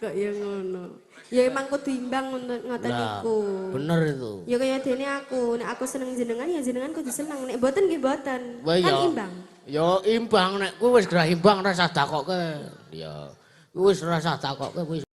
Kok ya ngono. Ya emang kudu imbang ngoten niku. Bener itu. Ya kaya dene aku, nek aku seneng jenengan ya jenengan kudu seneng, nek mboten nggih mboten. Kan imbang. Ya imbang nek kuwi wis gerah imbang ora usah takokke. Ya wis ora usah takokke wis.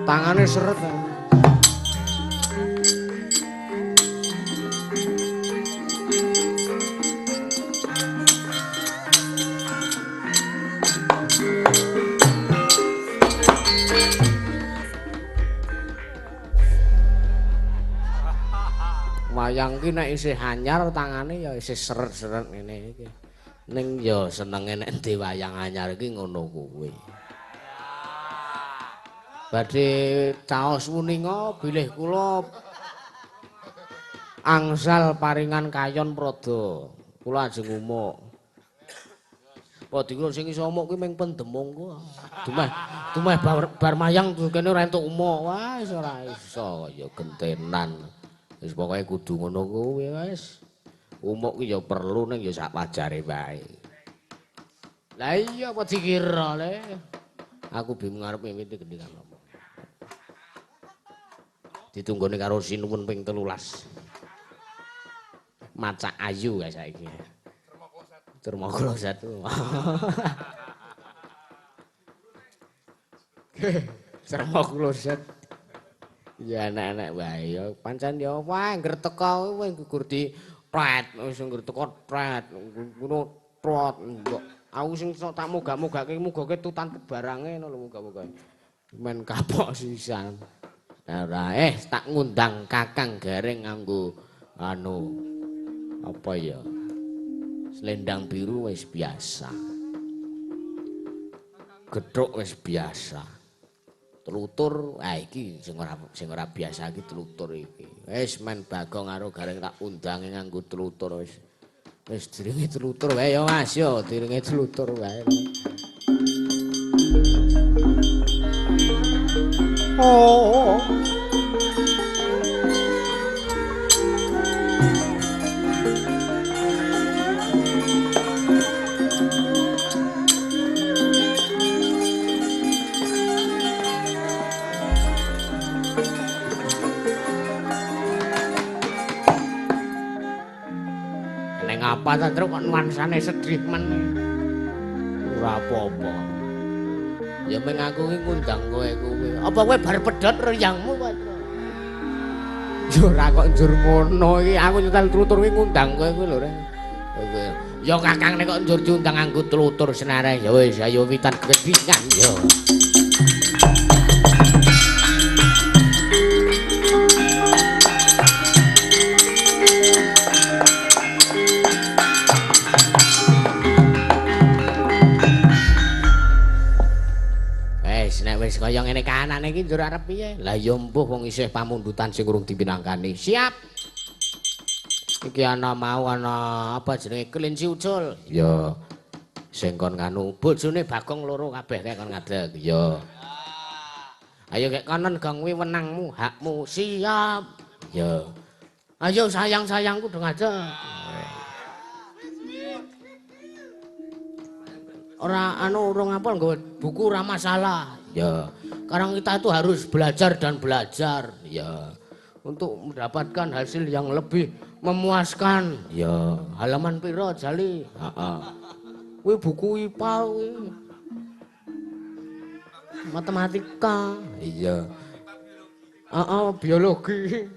Tangane seret. Wayang ki nek isih anyar tangane ya isih seret-seret ngene iki. Ning ya senenge nek ndi wayang anyar iki ngono kuwi. Badhe caos wuninga bilih kula angsal paringan kayon prada. Kula ajeng umuk. Padi kula sing iso umuk kuwi mung pendemung ku. Dumeh bar mayang kene ora entuk umuk. Wah wis ora iso ya gentenan. Wis pokoke kudu ngono kuwi wis. Umuk ki ya perlu ning ya sak wajare wae. Lah iya apa dikira le. Aku bingung arep mimiti gendingan apa. Ditunggone karo Sinuwun ping 13. Macak ayu kae saiki. Termokloset. Termokloset. Ya anak-anak wae ya pancen ya wae ngger teko kowe gugur di pret wis ngger teko pret ngono trot mbok aku sing tak mogak-mogake muga-muga tutan barange ngono lho muga-muga. Men kapok sisan. Ora tak ngundang Kakang Gareng nganggo anu apa ya selendang biru wis biasa. Gethuk wis biasa. Telutur iki sing ora biasa iki telutur iki. Wis men Bagong karo Gareng tak undange nganggo telutur wis. Wis diringe telutur wae ya Mas ya, diringe telutur wae. Oh. Neng apa ta Truk kok nuansane sedih men. Ora apa-apa. Ya meng aku ki ngundang kowe kuwi. Apa kowe bar pedhot reyangmu kowe? Ya ora kok njur ngono iki. Aku nyetel tutur kuwi ngundang kowe kuwi lho Rek. Ya Kakang nek kok njur diundang nganggo tutur senare. Ya wis ayo witan gedhingan ya. Wis kaya ngene kanane iki njur arep piye? Lah ya mbuh wong isih pamundutan sing urung dipinangkani. Siap. Iki ana mau ana apa jenenge kelinci ucul. Ya. Sing kon nganu bojone Bagong loro kabeh kae kon ngadeg. Ya. Ayo kek konon gong kuwi wenangmu, hakmu. Siap. Ya. Ayo sayang-sayangku dong aja. Urung apa nggawa buku ora masalah. Ya. Sekarang kita itu harus belajar dan belajar. Ya. Untuk mendapatkan hasil yang lebih memuaskan. Ya. Halaman piro Jali? Heeh. Kuwi buku IPA kuwi. Matematika. Iya. Biologi.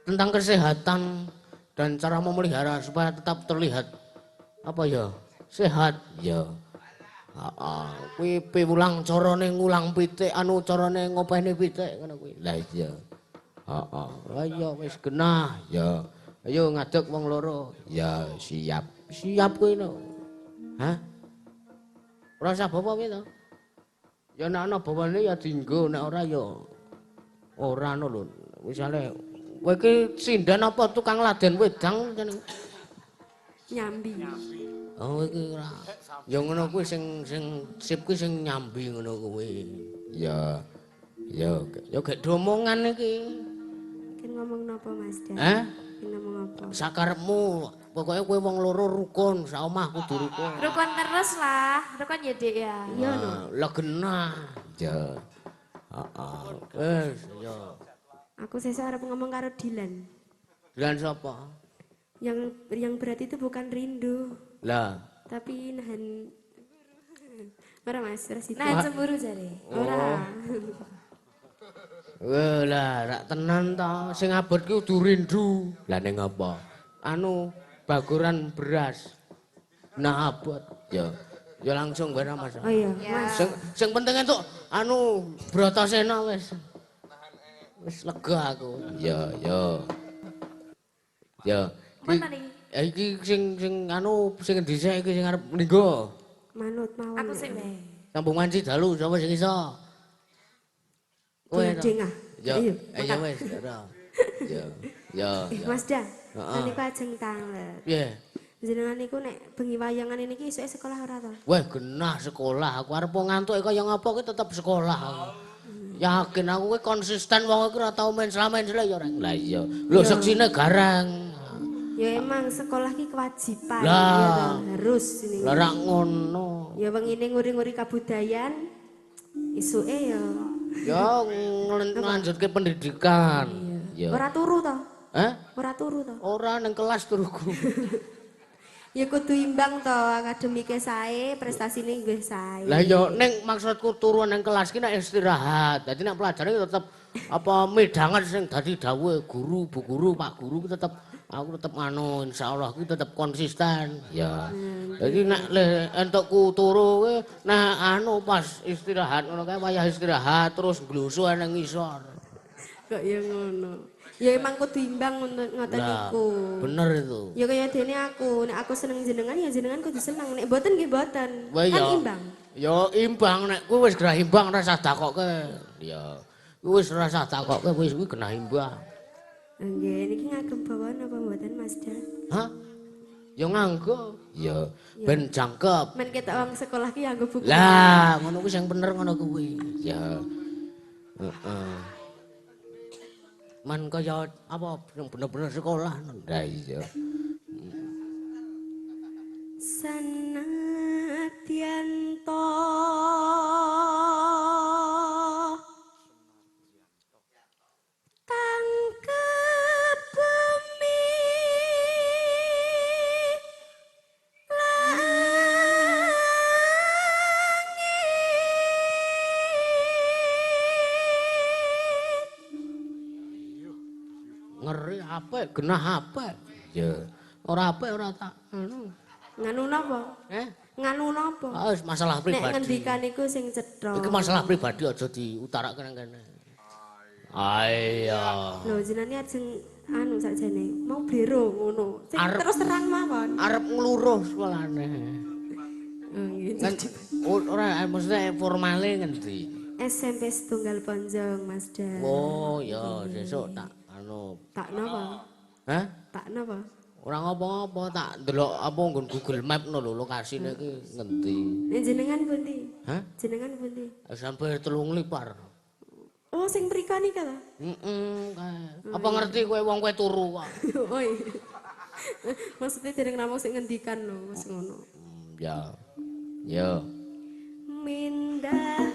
Tentang kesehatan dan cara memelihara supaya tetap terlihat apa ya? Sehat ya. Kuwi piwulang carane ngulang pitik carane ngopeni pitik ngono kuwi. Lah iya. Lah iya wis genah ya. Ayo ngadeg wong loro. Ya siap. Siap kuwi no. Hah? Ora usah bawa kuwi to. Ya nek ana bawane ya dienggo nek ora ya ora no lho. Misale kowe iki sindan apa tukang laden wedang jeneng? Nyambi. Oh iki ora. Ya ngono kuwi sing sip kuwi sing nyambi ngono kuwi. Ya. Ya gek domongan iki. Ken ngomong napa Mas Dan? Ken ngomong apa? Sakarepmu. Pokoke kowe wong loro rukun, sak omah kudu rukun. Rukun terus lah, rukun ya Dik ya. Iya no. Lah genah. Ya. Wes ya. Aku sesuk arep ngomong karo Dilan. Dilan sapa? Yang berat itu bukan rindu. Lah. Tapi nahan. Ora Mas, ora situ. Nahan cemburu jare. Ora. Lah, rak tenan ta, sing abot ki kudu rindu. Lah ning apa? Baguran beras. Nah abot. Ya langsung bae Mas. Oh iya, Mas. Sing penting entuk Bratasena wis. Wis lega aku. Ya. Mana nih? Iki sing dhisik iki sing arep linggo. Manut mawon. Aku sing bae. Sambung manci dalu sapa sing iso? Kowe to. Dengah. Ya, Ayo. ya wis, ya. Mas Dan, niku ajeng tanglet. Piye? Jenengan niku nek bengi wayangan niki esuke sekolah ora to? Wah, genah sekolah. Aku arep ngantuk kaya ngapa ki tetep sekolah aku. Yakin aku ki konsisten wong iki ora tau main sela ya ora. Lah iya. Lho seksine garang. Ya emang sekolah ki kewajiban. Lah. Ya, harus ini. Lah ora ngono. Ya wengine nguri-nguri kabudayan. Isuke ya. Ya ngelanjutke pendidikan. Ya. Ora turu to? Hah? Ora turu to? Ora ning kelas turuku. Ya kudu imbang to, akademike sae, prestasine nggih sae. Lah ya ning maksudku turu ning kelas ki nek istirahat. Dadi nek pelajare tetep midangan sing dadi dawuhe guru, Bu Guru, Pak Guru ki tetep aku tetep insyaallah ki tetep konsisten. Ya. Jadi nek entukku turu kuwi nek pas istirahat ngono kae wayah istirahat terus nglusu nang ngisor. Kok ya ngono. Ya emang kudu imbang ngoten niku. Bener itu. Ya kaya dene nek aku seneng jenengan ya jenengan kudu seneng, nek boten nggih boten. Kan imbang. Ya imbang nek kuwi wis gerah imbang ora usah takokke. Ya. Kuwi wis ora usah takokke wis kuwi genah imbang. Nggih, niki ngagem bawaan apa mboten Mas Dan? Hah? Ya nganggo. Ya ben jangkep. Men ketok wong sekolah ki nganggo buku. Lah, ngono kuwi sing bener ngono kuwi. Ya. Heeh. Man kaya apa sing bener-bener sekolah. Lah iya. Sanadyan to tangkep bumi Ngeri apik, genah apik. Ya. Ora apik ora tak nganu napa? Nganu napa? Wis masalah pribadi. Nek ngendikan iku sing cetha. Iki masalah pribadi aja diutarake nang kene. Ayo. Lho jenenge ajeng sakjane mau blero ngono. Sing terus terang mawon. Arep ngluruh sekolahane. Kan ora maksudnya formale ngendi? SMP Setunggal Ponjong Mas Dan. Oh ya sesuk tak Tak napa? Hah? Tak napa? Ora ngopo-ngopo tak ndelok nggon Google Map lho lokasine iki ngendi. Nek jenengan pundi? Hah? Jenengan pundi? Sampai 3 lipar. Oh sing mriko nika to? Apa ngerti kowe wong kowe turu kok. Oh iya. Maksudnya dereng namung sing ngendikan lho, wis ngono. Ya. Yo. Mindah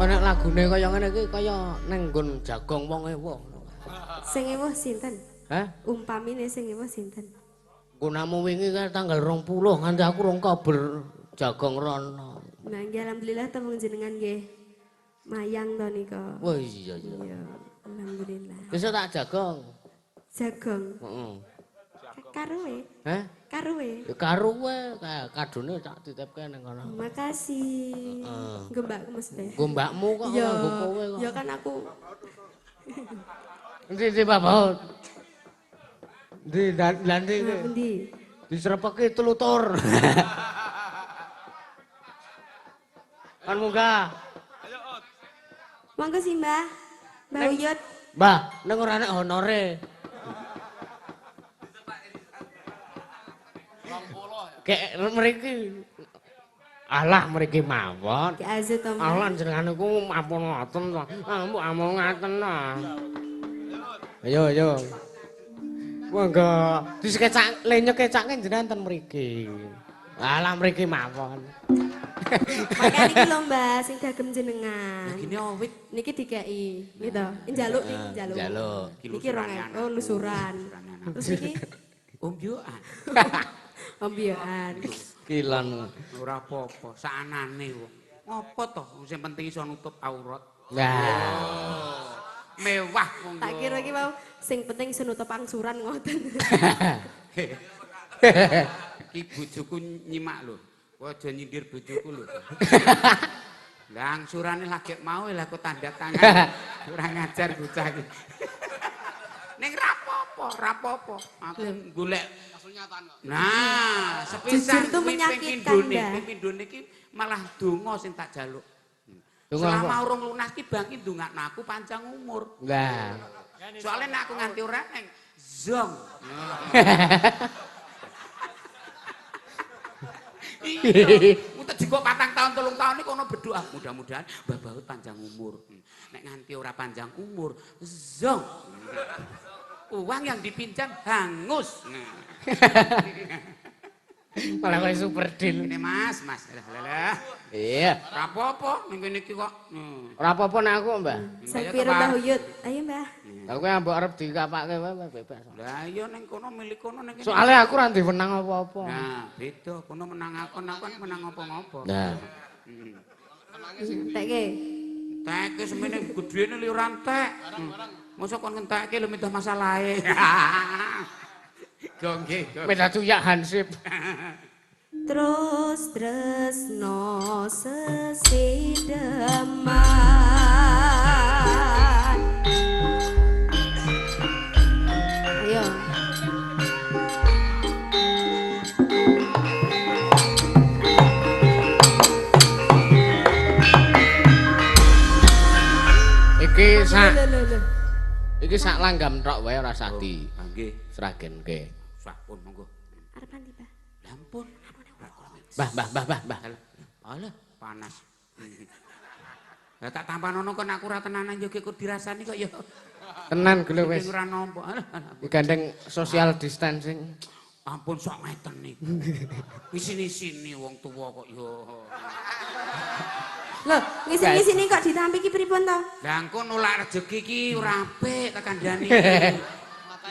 kaya lagune kaya ngene iki kaya nang nggon jagong wong ewo. Sing ewuh sinten? Hah? Umpamine sing ewuh sinten? Gunamu wingi kan tanggal 20 nganti aku rong kabar jagong rono. Nah, nggih alhamdulillah tembung jenengan nggih mayang to nika. Wah iya. Iya, alhamdulillah. Wis tak jagong. Jagong. Heeh. Karuwe. Hah? Karuwe. Ya karuwe kadone tak titipke nang kono. Makasih. Nggo mbakku mesti. Nggo mbakmu kok nggo kowe kok. Ya kan aku. Endi Bapak? Di nanti Endi? diserepeki telutur. Kan munggah. Monggo sih, Mbah. Mbah Uyut. Mbah, ning ora nek honore. Kayak mriki. Alah mriki mawon. Ki azet to. Alah jenengan niku ampun ngoten to. Mbok amung ngaten nah. Ayo. Monggo disekecak lenyek kecake jenengan ten mriki. Alah mriki mawon. Makane iki lho Mbah sing dagem jenengan. Gini awit Niki dikeki, gitu. Njaluk niki njaluk. Njaluk. Niki oh lusuran. Terus iki ombyoan. ombyoan. Kilon. Ora apa-apa, saanane wong. Ngopo to? Sing penting iso nutup aurat. Nah. Mewah wong. Tak kira iki mau sing penting iso nutup angsuran ngoten. Ki bojoku nyimak lho. Kowe aja nyindir bojoku lho. Lah angsurane lagi mau lha aku tanda tangan. Ora ngajar bocah iki. Ning rapopo. Aku golek nah, sepisan Jujur itu menyakitkan, Mbah. Pindone iki malah donga sing tak jaluk. Donga Selama apa? urung lunas ki bang ki ndongakno aku panjang umur. Lah. Soalnya nek aku nganti ora neng zong. Iya, utek jiko 4 tahun 3 tahun iki kono berdoa mudah-mudahan Mbah Baut panjang umur. Nek nganti ora panjang umur zong. Uang yang dipinjam hangus. Malah kowe super deal. Ini mas. Lah. Iya. Ora apa-apa ning kene iki kok. Ora apa-apa nek aku, Mbah. Sapiro Mbah Uyut? Ayo Mbah. Aku ambek arep dikapake wae bebas. Lah iya ning kono milik kono ning kene. Soale aku ora diwenang apa-apa. Nah, beda. Kono menang aku kan menang apa-apa. Nah. Tekke. Tekke semene gedene li ora entek. Mosok kon ngentekke lho minta masalahe. Gongge. Beda cuyak hansip. Terus tresno sesideman. Ayo. Iki sak langgam tok wae ora sadi. Nggih. Seragenke. Sampun monggo. Arep ndi, Mbah? Lampun. Bah. Alah, panas. Lah tak tampanono kon aku ora tenanan yo kok dirasani kok ya. Tenan gelo wis. Ora nampa. Digandeng social distancing. Ampun sok ngeten niku. Isini-sini wong tuwa kok yo. Loh, ngisi-ngisini kok ditampi ki pripun to? Lah engko nolak rejeki ki ora apik tak kandhani.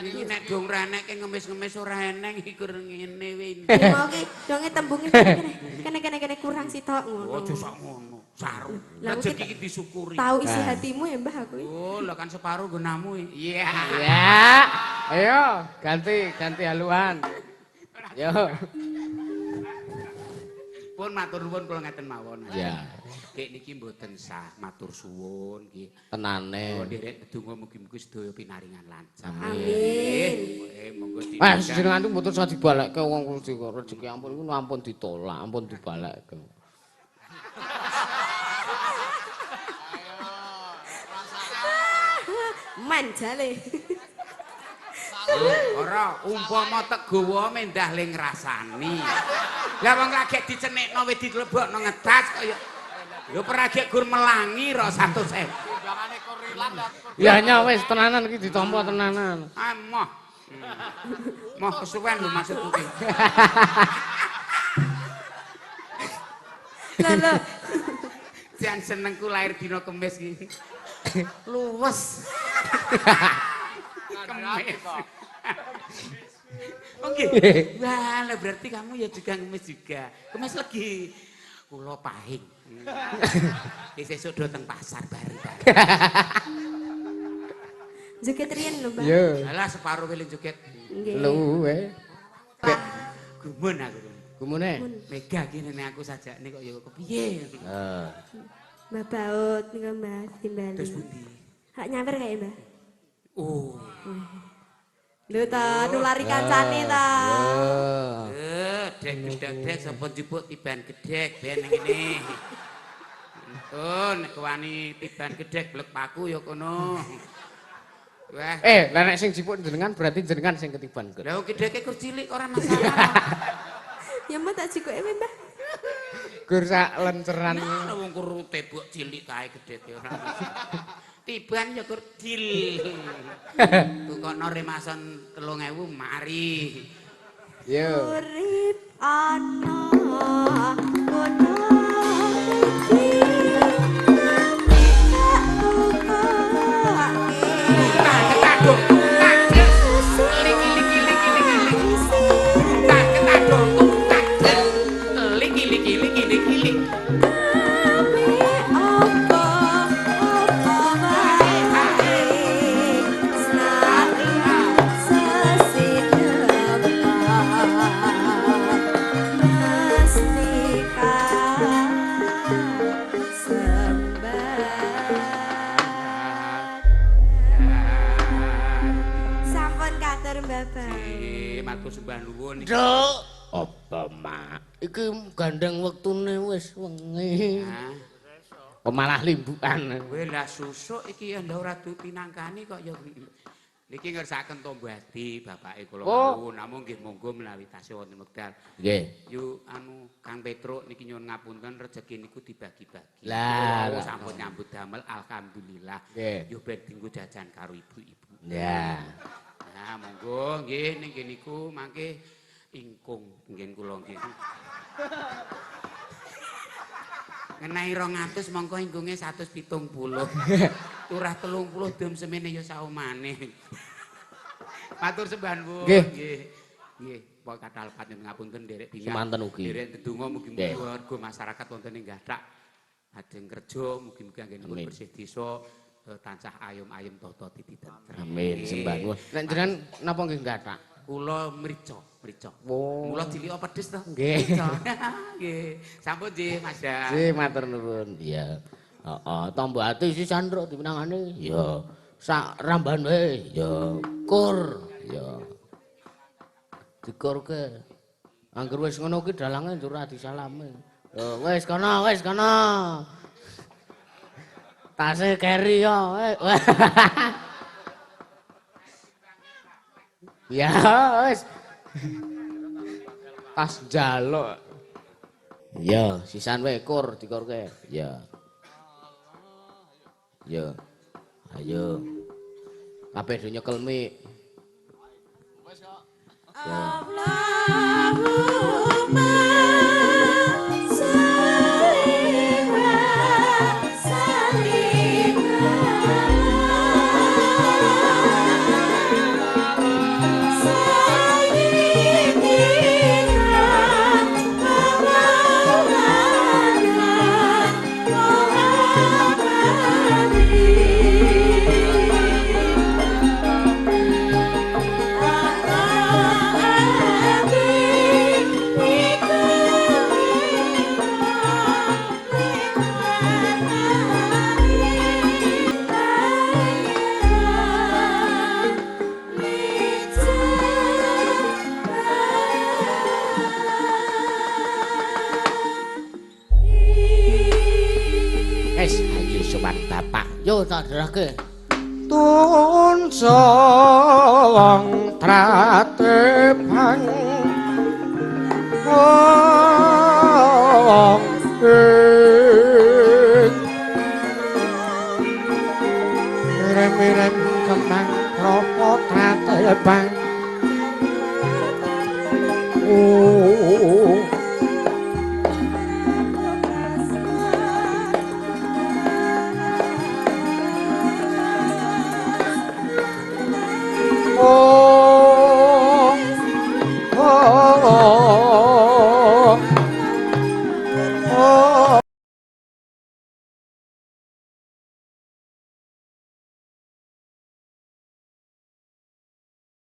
Iki nek dong renek ki ngemis-ngemis ora eneng iku ngene win. Mau ki donge tembunge kene kurang sih. tok ngono. Ojo sok ngono. Saru. Lah, Rezeki iki disyukuri. Tahu isi hatimu ya Mbah aku. Oh, lah kan separuh gunamu. Iya. Ya. Ayo, ganti haluan. Yo. Pun matur nuwun kula ngeten mawon. Ya. Dek niki mboten sah matur suwun nggih. Tenane. Kula nderek ndedonga mugi-mugi sedaya pinaringan lancar. Amin. Monggo Jenengan tuh mboten usah dibalekke wong rezeki ampun iku ampun ditolak, ampun dibalekke. Manjale. Ora, umpama tegawa mendah ling ngrasani. Lah wong lagi dicenekno wis dilebokno ngedas kaya lho peragek gur melangi ro 100.000. Timbangane kurilan Ya nya wis tenanan iki ditampa tenanan. Ah moh. Moh kesuwen lho maksudku ki. Lho. Jan senengku lahir dina Kamis iki. Luwes. Kamis. Oke. Wah, lah berarti kamu ya juga Kamis juga. Kamis lagi. Kula pahing. Sesuk do teng pasar bareng-bareng. Joget riyen lho, Mbah. Yo. Alah separuh wele joget. Nggih. Luwe. Gumun aku. Gumune. Mega ki nenek aku sajakne kok ya kepiye. Heeh. Mbah Baut niku Mbah Timbali. Terus pundi? Hak nyamper kae, Mbah. Oh. Lho ta, nulari kancane ta. Dek gedek sapa njupuk tiban gedek ben ngene. Entun nek wani tiban gedek blek paku ya kono. Wah. Lah nek sing jipuk jenengan berarti jenengan sing ketiban. Lah gedeke kur cilik ora masalah. Ya mbah tak jikoke Mbah. Gur sak lenceran. Nah, wong kur tebok cilik kae gedeke ora masalah. Tiban ya kur cil. Tukono remason 3.000 mari. Yo. Urip ana kono iki. Matur sembah nuwun iki. Duk. Apa mak? Iki gandeng wektune wis wengi. Kok malah limbukan. Kowe lah susuk iki ya ndak ora pinangkani kok ya. Niki ngersakaken Tombati bapake kula nuwun. Namung nggih monggo menawi tasih wonten wekdal. Nggih. Yu anu Kang Petruk niki nyuwun ngapunten rejeki niku dibagi-bagi. Lah, sampun nyambut damel alhamdulillah. Nggih. Yo ben dienggo jajan karo ibu-ibu. Ya. Nah, monggo nggih ning kene niku mangke ingkung nggih kula nggih. Ngenahi 200 mongko ingkunge 170. Turah 30 dom semene ya saomane. Matur sembah nuwun nggih. Nggih, Pak Katalpat ngapunten nderek bingah. Semanten ugi. Nderek ndedonga mugi-mugi warga masyarakat wonten ing gathak ajeng kerja mugi-mugi anggenipun bersih desa tansah ayem-ayem tata titi tentrem. Amin sembah nuwun. Nek jenengan napa nggih gathak? Kula mrica. Oh. Mula cilik pedes to. Nggih. Nggih. Sampun nggih, Mas. Nggih, matur nuwun. Iya. Heeh, Tombati sisan ruk dipinangane. Ya. Sak ramban wae. Ya. Kur. Ya. Dikurke. Angger wis ngono ki dalange njur ora disalami. Wis kono, wis kono. Tase keri yo. Ya, wis. Tas njaluk. Ya, sisan wae kur dikurke. Ya. Ya. Ayo. Kabeh do nyekel mik. Wis kok. Allahumma salli wa sallim sayyidina wa maulana Yo tak derake. Tun song tratepan. Oh